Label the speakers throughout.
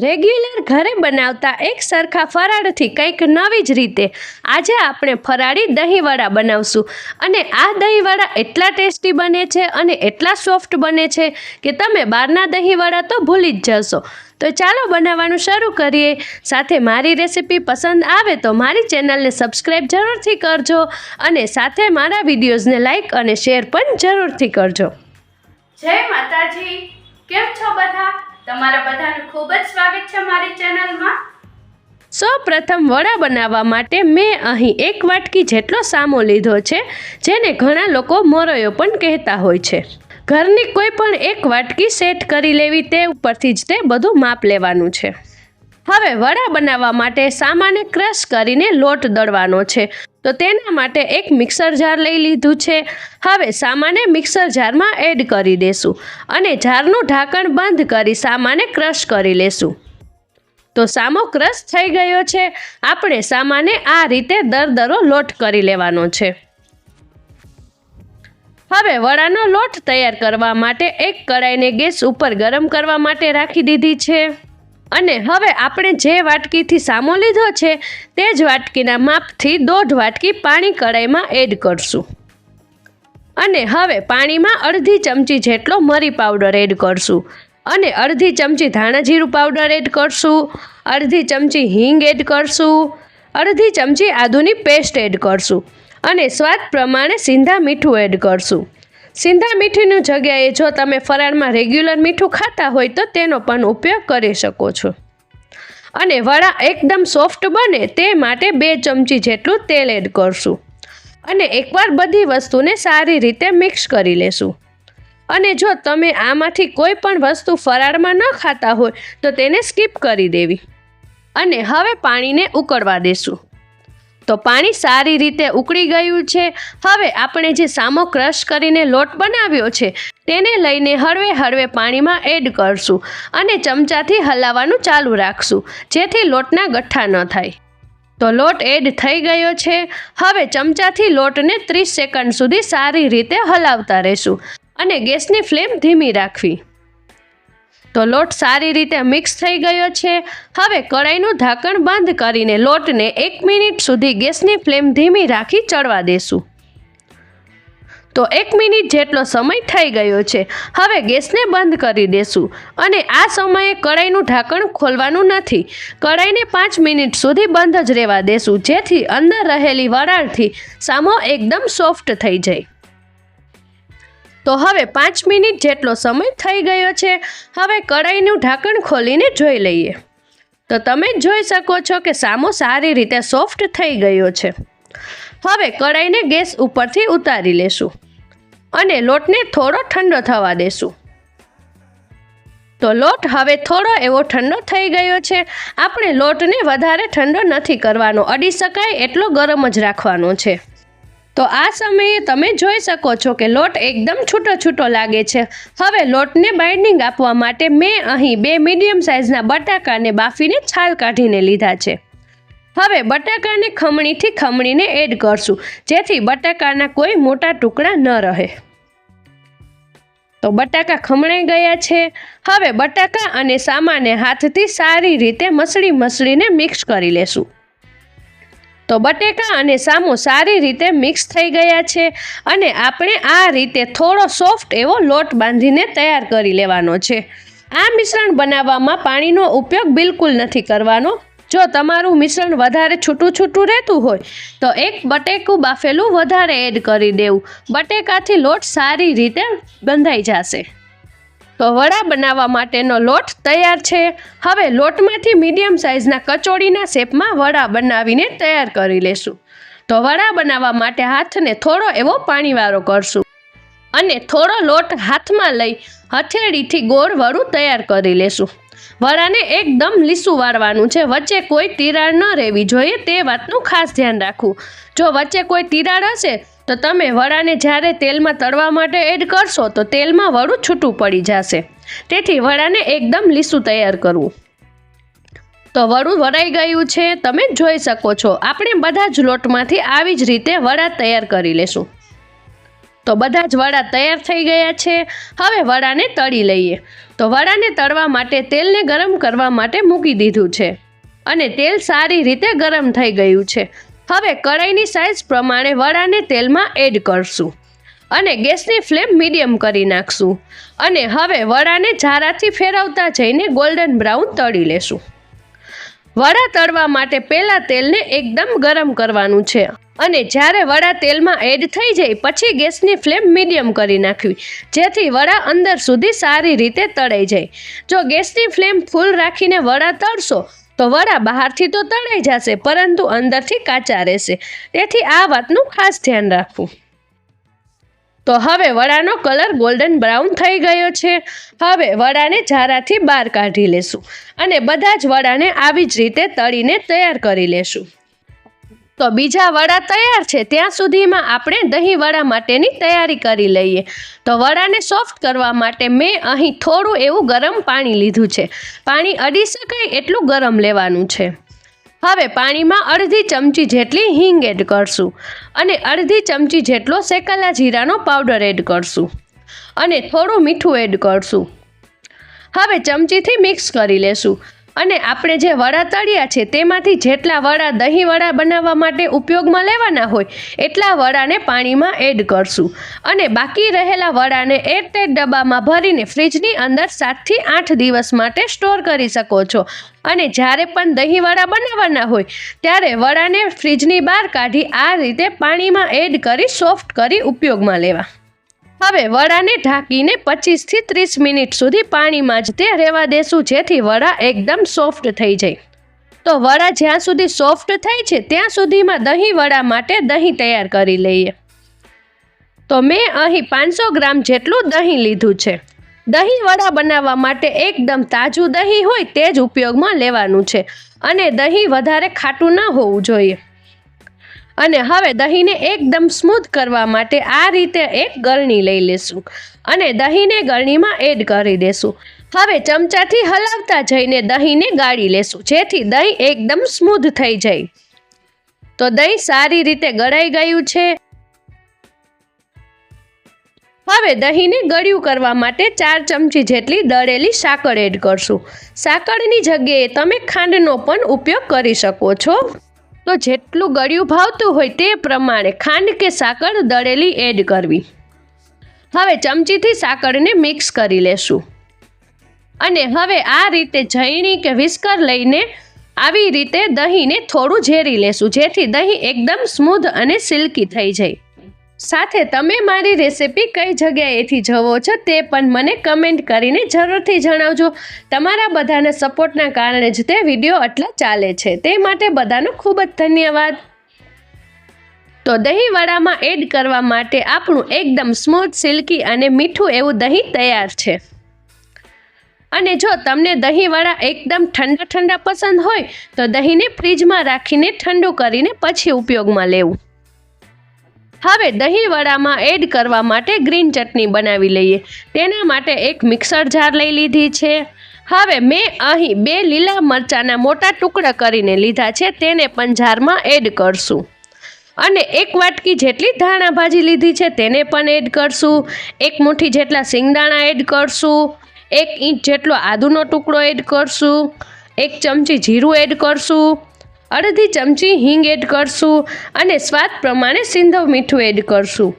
Speaker 1: Regular ઘરે બનાવતા એક સરખા ફરાળથી કંઈક નવી જ રીતે આજે આપણે ફરાળી દહીંવડા બનાવશું અને આ દહીંવડા એટલા ટેસ્ટી બને છે અને એટલા સોફ્ટ બને છે કે તમે બહારના દહીંવડા તો ભૂલી જ જશો। તો ચાલો બનાવવાનું શરૂ કરીએ। સાથે મારી રેસિપી પસંદ આવે તો મારી ચેનલને સબસ્ક્રાઈબ જરૂરથી કરજો અને સાથે મારા વિડીયોઝને લાઈક અને શેર પણ જરૂરથી કરજો।
Speaker 2: જય માતાજી, કેમ છો બધા? તમારા બધાનું ખૂબ જ સ્વાગત છે મારી ચેનલમાં।
Speaker 1: સૌપ્રથમ વડા બનાવવા માટે મેં અહીં 1 વાટકી જેટલો સામો લીધો છે, જેને ઘણા લોકો મોરૈયો પણ કહેતા હોય છે। ઘરની કોઈ પણ 1 વાટકી સેટ કરી લેવી, તે ઉપરથી જ તે બધું માપ લેવાનું છે। હવે વડા બનાવવા માટે સામાને ક્રશ કરીને લોટ દળવાનો છે, તો તેના માટે એક મિક્સર જાર લઈ લીધું છે। હવે સામાને મિક્સર જારમાં એડ કરી દેશું અને જારનું ઢાંકણ બંધ કરી સામાને ક્રશ કરી લેશું। તો સામો ક્રશ થઈ ગયો છે। આપણે સામાને આ રીતે દરદરો લોટ કરી લેવાનો છે। હવે વડાનો લોટ તૈયાર કરવા માટે એક કડાઈને ગેસ ઉપર ગરમ કરવા માટે રાખી દીધી છે અને હવે આપણે જે વાટકીથી સામો લીધો છે તે જ વાટકીના માપથી 1.5 વાટકી પાણી કડાઈમાં એડ કરશું અને હવે પાણીમાં અડધી ચમચી જેટલો મરી પાવડર એડ કરશું અને અડધી ચમચી ધાણા જીરું પાવડર એડ કરશું, અડધી ચમચી હિંગ એડ કરશું, અડધી ચમચી આદુની પેસ્ટ એડ કરશું અને સ્વાદ પ્રમાણે સિંધા મીઠું એડ કરશું। સિંધા મીઠીની જગ્યાએ જો તમે ફરાળમાં રેગ્યુલર મીઠું ખાતા હોય તો તેનો પણ ઉપયોગ કરી શકો છો અને વડા એકદમ સોફ્ટ બને તે માટે 2 ચમચી જેટલું તેલ એડ કરશું અને એકવાર બધી વસ્તુને સારી રીતે મિક્સ કરી લેશું અને જો તમે આમાંથી કોઈ પણ વસ્તુ ફરાળમાં ન ખાતા હોય તો તેને સ્કીપ કરી દેવી અને હવે પાણીને ઉકળવા દેશું। તો પાણી સારી રીતે ઉકળી ગયું છે। હવે આપણે જે સામો ક્રશ કરીને લોટ બનાવ્યો છે તેને લઈને હળવે હળવે પાણીમાં એડ કરશું અને ચમચાથી હલાવવાનું ચાલુ રાખશું, જેથી લોટના ગઠ્ઠા ન થાય। તો લોટ એડ થઈ ગયો છે। હવે ચમચાથી લોટને 30 સેકન્ડ સુધી સારી રીતે હલાવતા રહેશું અને ગેસની ફ્લેમ ધીમી રાખવી। તો લોટ સારી રીતે મિક્સ થઈ ગયો છે। હવે કડાઈનું ઢાંકણ બંધ કરીને લોટને 1 મિનિટ સુધી ગેસની ફ્લેમ ધીમી રાખી ચડવા દેશું। તો 1 મિનિટ જેટલો સમય થઈ ગયો છે। હવે ગેસને બંધ કરી દેશું અને આ સમયે કડાઈનું ઢાંકણ ખોલવાનું નથી। કડાઈને 5 મિનિટ સુધી બંધ જ રહેવા દેશું, જેથી અંદર રહેલી વરાળથી સામો એકદમ સોફ્ટ થઈ જાય। તો હવે 5 મિનિટ જેટલો સમય થઈ ગયો છે। હવે કડાઈનું ઢાંકણ ખોલીને જોઈ લઈએ તો તમે જોઈ શકો છો કે સામો સારી રીતે સોફ્ટ થઈ ગયો છે। હવે કડાઈને ગેસ ઉપરથી ઉતારી લેશું અને લોટને થોડો ઠંડો થવા દેશું। તો લોટ હવે થોડો એવો ઠંડો થઈ ગયો છે। આપણે લોટને વધારે ઠંડો નથી કરવાનો, અડી શકાય એટલો ગરમ જ રાખવાનો છે। તો આ સમયે તમે જોઈ શકો છો કે લોટ એકદમ છૂટો છૂટો લાગે છે। હવે લોટને બાઇન્ડિંગ આપવા માટે મેં અહીં 2 મીડિયમ સાઇઝના બટાકાને બાફીને છાલ કાઢીને લીધા છે। હવે બટાકાને ખમણીથી ખમણીને એડ કરશું, જેથી બટાકાના કોઈ મોટા ટુકડા ન રહે। તો બટાકા ખમણાઈ ગયા છે। હવે બટાકા અને સામાને હાથથી સારી રીતે મસળીને મિક્સ કરી લેશું। તો બટેકા અને સામો સારી રીતે મિક્સ થઈ ગયા છે અને આપણે આ રીતે થોડો સોફ્ટ એવો લોટ બાંધીને તૈયાર કરી લેવાનો છે। આ મિશ્રણ બનાવવામાં પાણીનો ઉપયોગ બિલકુલ નથી કરવાનો। જો તમારું મિશ્રણ વધારે છૂટું છૂટું રહેતું હોય તો 1 બટેકું બાફેલું વધારે એડ કરી દેવું, બટેકાથી લોટ સારી રીતે બંધાઈ જશે। તો વડા બનાવવા માટેનો લોટ તૈયાર છે। હવે લોટમાંથી મીડિયમ સાઇઝના કચોળીના શેપમાં વડા બનાવીને તૈયાર કરી લેશું। તો વડા બનાવવા માટે હાથને થોડો એવો પાણીવાળો કરશું અને થોડો લોટ હાથમાં લઈ હથેળીથી ગોળ વડું તૈયાર કરી લેશું। વડાને એકદમ લીસું વાળવાનું છે, વચ્ચે કોઈ તિરાડ ન રહેવી જોઈએ, તે વાતનું ખાસ ધ્યાન રાખવું। જો વચ્ચે કોઈ તિરાડ હશે તો તમે વડાને જ્યારે તેલમાં તળવા માટે એડ કરશો તો તેલમાં વડું છૂટું પડી જશે, તેથી વડાને એકદમ લીસું તૈયાર કરવું। તો વડું વળાઈ ગયું છે, તમે જોઈ શકો છો। આપણે બધા જ લોટમાંથી આવી જ રીતે વડા તૈયાર કરી લેશું। તો બધા જ વડા તૈયાર થઈ ગયા છે. હવે વડાને તળી લઈએ. તો વડાને તળવા માટે તેલને ગરમ કરવા માટે મૂકી દીધું છે અને તેલ સારી રીતે ગરમ થઈ ગયું છે. હવે કઢાઈની સાઇઝ પ્રમાણે વડાને તેલમાં એડ કરશું અને ગેસની ફ્લેમ મીડિયમ કરી નાખશું. અને હવે વડાને ઝારાથી ફેરવતા જઈને ગોલ્ડન બ્રાઉન તળી લેશું. વડા તળવા માટે પહેલાં તેલને એકદમ ગરમ કરવાનું છે અને જ્યારે વડા તેલમાં એડ થઈ જાય પછી ગેસની ફ્લેમ મીડિયમ કરી નાખવી, જેથી વડા અંદર સુધી સારી રીતે તળાઈ જાય. જો ગેસની ફ્લેમ ફૂલ રાખીને વડા તળશો તો વડા બહારથી તો તળાઈ જશે પરંતુ અંદરથી કાચા રહેશે. તેથી આ વાતનું ખાસ ધ્યાન રાખવું. તો હવે વડાનો કલર ગોલ્ડન બ્રાઉન થઈ ગયો છે. હવે વડાને ઝારાથી બહાર કાઢી લેશું અને બધા જ વડાને આવી જ રીતે તળીને તૈયાર કરી લેશું. તો બીજા વડા તૈયાર છે ત્યાં સુધીમાં આપણે દહીં વડા માટેની તૈયારી કરી લઈએ. તો વડાને સોફ્ટ કરવા માટે મેં અહીં થોડું એવું ગરમ પાણી લીધું છે. પાણી અડી શકાય એટલું ગરમ લેવાનું છે. હવે પાણીમાં અડધી ચમચી જેટલી હિંગ એડ કરશું અને અડધી ચમચી જેટલો શેકેલા જીરાનો પાવડર એડ કરશું અને થોડું મીઠું એડ કરશું. હવે ચમચીથી મિક્સ કરી લેશું અને આપણે જે વડા તળ્યા છે તેમાંથી જેટલા વડા દહીં વડા બનાવવા માટે ઉપયોગમાં લેવાના હોય એટલા વડાને પાણીમાં એડ કરશું અને બાકી રહેલા વડાને એરટાઈટ ડબ્બામાં ભરીને ફ્રીજની અંદર 7 થી 8 દિવસ માટે સ્ટોર કરી શકો છો. અને જ્યારે પણ દહીં વડા બનાવવાના હોય ત્યારે વડાને ફ્રીજની બહાર કાઢી આ રીતે પાણીમાં એડ કરી સોફ્ટ કરી ઉપયોગમાં લેવા. હવે વડાને ઢાંકીને 25 થી 30 મિનિટ સુધી પાણીમાં જ તે રહેવા દેશું, જેથી વડા એકદમ સોફ્ટ થઈ જાય. તો વડા જ્યાં સુધી સોફ્ટ થાય છે ત્યાં સુધીમાં દહીં વડા માટે દહીં તૈયાર કરી લઈએ. તો મેં અહીં 500 ગ્રામ જેટલું દહીં લીધું છે. દહીં વડા બનાવવા માટે એકદમ તાજું દહીં હોય તે જ ઉપયોગમાં લેવાનું છે અને દહીં વધારે ખાટું ન હોવું જોઈએ. અને હવે દહીંને એકદમ સ્મૂથ કરવા માટે આ રીતે એક ગળણી લઈ લેશું અને દહીંને ગળણીમાં એડ કરી દેશું. હવે ચમચાથી હલાવતા જઈને દહીંને ગાળી લેશું, જેથી દહીં એકદમ સ્મૂથ થઈ જાય. તો દહીં સારી રીતે ગળાઈ ગયું છે. હવે દહીંને ગળ્યું કરવા માટે 4 ચમચી જેટલી દળેલી સાકર એડ કરશું. સાકરની જગ્યાએ તમે ખાંડનો પણ ઉપયોગ કરી શકો છો. તો જેટલું ગળ્યું ભાવતું હોય તે પ્રમાણે ખાંડ કે સાકર દળેલી એડ કરવી. હવે ચમચીથી સાકરને મિક્સ કરી લેશું અને હવે આ રીતે ઝયણી કે વિસ્કર લઈને આવી રીતે દહીંને થોડું ઝેરી લેશું, જેથી દહીં એકદમ સ્મૂથ અને સિલ્કી થઈ જાય. સાથે તમે મારી રેસિપી કઈ જગ્યાએથી જોવો છો તે પણ મને કમેન્ટ કરીને જરૂરથી જણાવજો. તમારા બધાના સપોર્ટના કારણે જ તે વિડીયો આટલા ચાલે છે, તે માટે બધાનો ખૂબ જ ધન્યવાદ. તો દહીં વડામાં એડ કરવા માટે આપણું એકદમ સ્મૂથ, સિલ્કી અને મીઠું એવું દહીં તૈયાર છે. અને જો તમને દહીં વડા એકદમ ઠંડા ઠંડા પસંદ હોય તો દહીંને ફ્રીજમાં રાખીને ઠંડુ કરીને પછી ઉપયોગમાં લેવું. હવે દહીં વડામાં એડ કરવા માટે ગ્રીન ચટણી બનાવી લઈએ. તેના માટે એક મિક્સર જાર લઈ લીધી છે. હવે મેં અહીં 2 લીલા મરચાંના મોટા ટુકડા કરીને લીધા છે, તેને પણ જારમાં એડ કરશું. અને 1 વાટકી જેટલી ધાણા ભાજી લીધી છે તેને પણ એડ કરશું. 1 મુઠ્ઠી જેટલા સિંગદાણા એડ કરશું. 1 ઇંચ જેટલો આદુનો ટુકડો એડ કરશું. 1 ચમચી જીરું એડ કરશું. અડધી ચમચી હિંગ એડ કરશું અને સ્વાદ પ્રમાણે સિંધવ મીઠું એડ કરશું.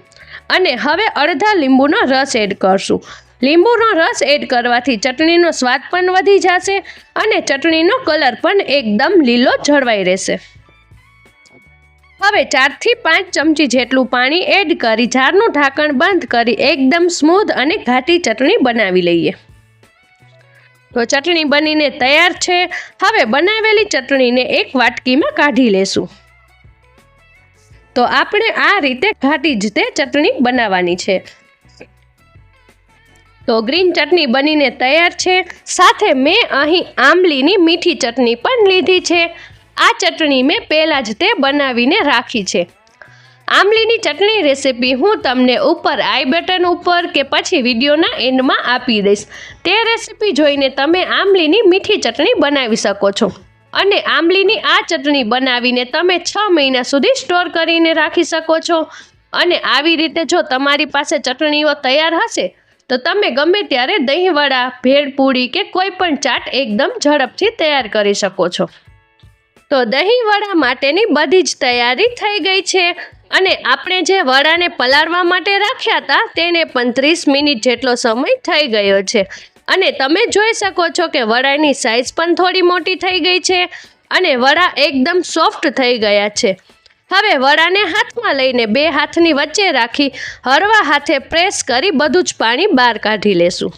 Speaker 1: અને હવે અડધા લીંબુનો રસ એડ કરશું. લીંબુનો રસ એડ કરવાથી ચટણીનો સ્વાદ પણ વધી જશે અને ચટણીનો કલર પણ એકદમ લીલો જળવાઈ રહેશે. હવે 4 થી 5 ચમચી જેટલું પાણી એડ કરી જારનું ઢાંકણ બંધ કરી એકદમ સ્મૂથ અને ઘાટી ચટણી બનાવી લઈએ. તો ચટણી બનીને તૈયાર છે. હવે બનાવેલી ચટણીને એક વાટકીમાં કાઢી લેશું. તો આપણે આ રીતે ઘાટી જ તે ચટણી બનાવવાની છે. તો ગ્રીન ચટણી બનીને તૈયાર છે. સાથે મેં અહીં આંબલીની મીઠી ચટણી પણ લીધી છે. આ ચટણી મેં પહેલાં જ તે બનાવીને રાખી છે. આંબલીની ચટણી રેસિપી હું તમને ઉપર આઈ બટન ઉપર કે પછી વિડીયોના એન્ડમાં આપી દઈશ. તે રેસિપી જોઈને તમે આંબલીની મીઠી ચટણી બનાવી શકો છો. અને આંબલીની આ ચટણી બનાવીને તમે 6 મહિના સુધી સ્ટોર કરીને રાખી શકો છો. અને આવી રીતે જો તમારી પાસે ચટણીઓ તૈયાર હશે તો તમે ગમે ત્યારે દહીંવડા, ભેળપૂરી કે કોઈ પણ ચાટ એકદમ ઝડપથી તૈયાર કરી શકો છો. તો દહીંવડા માટેની બધી જ તૈયારી થઈ ગઈ છે અને આપણે જે વડાને પલાળવા માટે રાખ્યા હતા તેને પણ 30 મિનિટ જેટલો સમય થઈ ગયો છે અને તમે જોઈ શકો છો કે વડાની સાઈઝ પણ થોડી મોટી થઈ ગઈ છે અને વડા એકદમ સોફ્ટ થઈ ગયા છે. હવે વડાને હાથમાં લઈને 2 હાથની વચ્ચે રાખી હળવા હાથે પ્રેસ કરી બધું જ પાણી બહાર કાઢી લેશું.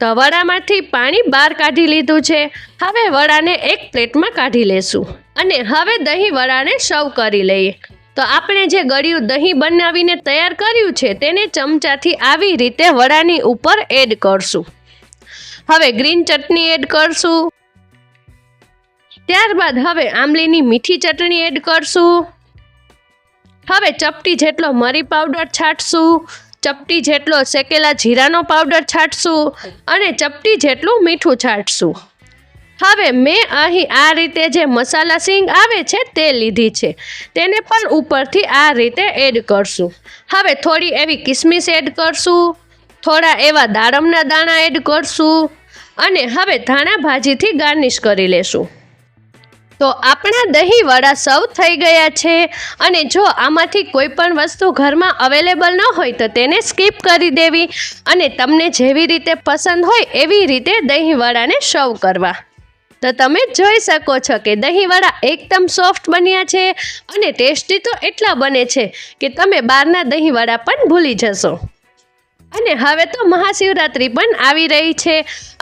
Speaker 1: તો વડામાંથી પાણી બહાર કાઢી લીધું છે. હવે વડાને એક પ્લેટમાં કાઢી લેશું અને હવે દહીં વડાને સર્વ કરી લઈએ. તો આપણે જે ગળ્યું દહીં બનાવીને તૈયાર કર્યું છે તેને ચમચાથી આવી રીતે વડાની ઉપર એડ કરશું. હવે ગ્રીન ચટણી એડ કરશું. ત્યારબાદ હવે આંબલીની મીઠી ચટણી એડ કરશું. હવે ચપટી જેટલો મરી પાવડર છાંટશું, ચપટી જેટલો શેકેલા જીરાનો પાવડર છાંટશું અને ચપટી જેટલું મીઠું છાંટશું. હવે મેં અહીં આ રીતે જે મસાલા સિંગ આવે છે તે લીધી છે, તેને પણ ઉપરથી આ રીતે એડ કરશું. હવે થોડી એવી કિસમિસ એડ કરશું, થોડા એવા દાડમના દાણા એડ કરશું અને હવે ધાણા ભાજીથી ગાર્નિશ કરી લેશું. તો આપણા દહીં વડા સર્વ થઈ ગયા છે અને જો આમાંથી કોઈ પણ વસ્તુ ઘરમાં અવેલેબલ ન હોય તો તેને સ્કીપ કરી દેવી અને તમને જેવી રીતે પસંદ હોય એવી રીતે દહીં વડાને સર્વ કરવા. તો તમે જોઈ શકો છો કે દહીં વડા એકદમ સોફ્ટ બન્યા છે અને ટેસ્ટી તો એટલા બને છે કે તમે બહારના દહીં વડા પણ ભૂલી જશો. અને હવે તો મહાશિવરાત્રિ પણ આવી રહી છે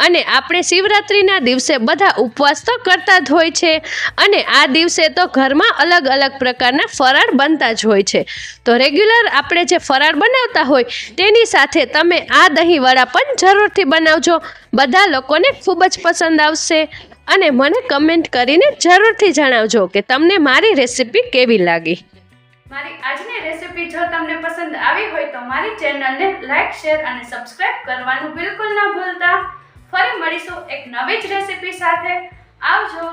Speaker 1: અને આપણે શિવરાત્રિના દિવસે બધા ઉપવાસ તો કરતા જ હોય છે અને આ દિવસે તો ઘરમાં અલગ અલગ પ્રકારના ફરાળ બનતા જ હોય છે. તો રેગ્યુલર આપણે જે ફરાળ બનાવતા હોય તેની સાથે તમે આ દહીં વડા પણ જરૂરથી બનાવજો. બધા લોકોને ખૂબ જ પસંદ આવશે અને મને કમેન્ટ કરીને જરૂરથી જણાવજો કે તમને મારી રેસિપી કેવી લાગી.
Speaker 2: મારી આજની રેસિપી જો તમને પસંદ આવી હોય તો મારી ચેનલને લાઈક, શેર અને સબસ્ક્રાઇબ કરવાનું બિલકુલ ના ભૂલતા. ફરી મળીશું એક નવી જ રેસિપી સાથે. આવજો.